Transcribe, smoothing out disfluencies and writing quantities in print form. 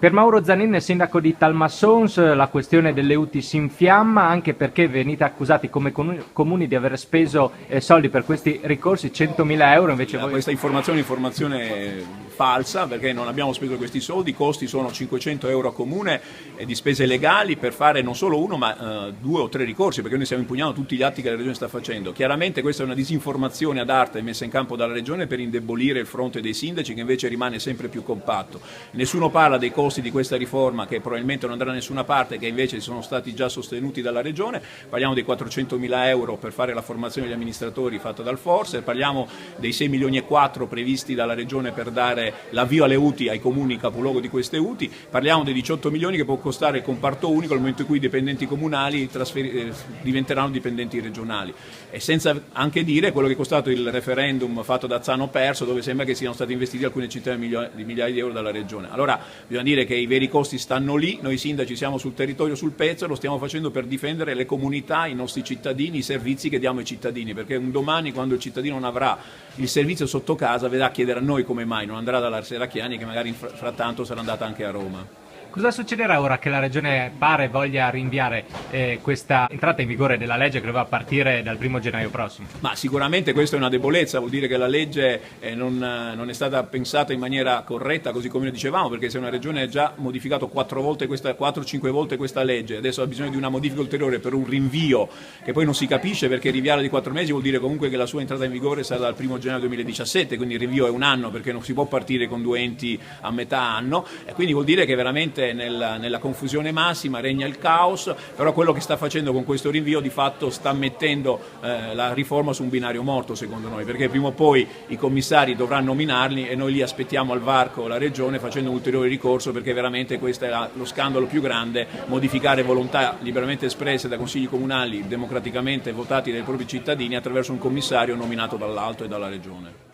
Per Mauro Zanin, sindaco di Talmassons, la questione delle UTI si infiamma anche perché venite accusati come comuni di aver speso soldi per questi ricorsi, 100.000 euro, invece voi... Questa informazione è informazione falsa, perché non abbiamo speso questi soldi, i costi sono 500 euro a comune di spese legali per fare non solo uno ma 2 o 3 ricorsi, perché noi stiamo impugnando tutti gli atti che la Regione sta facendo. Chiaramente questa è una disinformazione ad arte messa in campo dalla Regione per indebolire il fronte dei sindaci, che invece rimane sempre più compatto. Nessuno parla dei costi di questa riforma, che probabilmente non andrà da nessuna parte, che invece sono stati già sostenuti dalla Regione. Parliamo dei 400.000 euro per fare la formazione degli amministratori fatta dal Forse, parliamo dei 6 milioni e 4 previsti dalla Regione per dare l'avvio alle UTI ai comuni capoluogo di queste UTI, parliamo dei 18 milioni che può costare il comparto unico nel momento in cui i dipendenti comunali diventeranno dipendenti regionali, e senza anche dire quello che è costato il referendum fatto da Zano Perso, dove sembra che siano stati investiti alcune centinaia di migliaia di euro dalla Regione. Allora bisogna dire che i veri costi stanno lì, noi sindaci siamo sul territorio, sul pezzo, e lo stiamo facendo per difendere le comunità, i nostri cittadini, i servizi che diamo ai cittadini, perché un domani, quando il cittadino non avrà il servizio sotto casa, vedrà a chiedere a noi come mai, non andrà dalla Serracchiani, che magari frattanto sarà andata anche a Roma. Cosa succederà ora che la Regione pare voglia rinviare questa entrata in vigore della legge che doveva partire dal 1° gennaio prossimo? Ma sicuramente questa è una debolezza, vuol dire che la legge non è stata pensata in maniera corretta, così come dicevamo, perché se una Regione ha già modificato 4-5 volte questa legge, adesso ha bisogno di una modifica ulteriore per un rinvio che poi non si capisce, perché rinviarla di 4 mesi vuol dire comunque che la sua entrata in vigore sarà dal 1° gennaio 2017, quindi il rinvio è un anno, perché non si può partire con 2 enti a metà anno, e quindi vuol dire che veramente nella confusione massima regna il caos. Però quello che sta facendo con questo rinvio di fatto sta mettendo la riforma su un binario morto, secondo noi, perché prima o poi i commissari dovranno nominarli e noi lì aspettiamo al varco la Regione facendo un ulteriore ricorso, perché veramente questo è lo scandalo più grande: modificare volontà liberamente espresse da consigli comunali democraticamente votati dai propri cittadini attraverso un commissario nominato dall'alto e dalla Regione.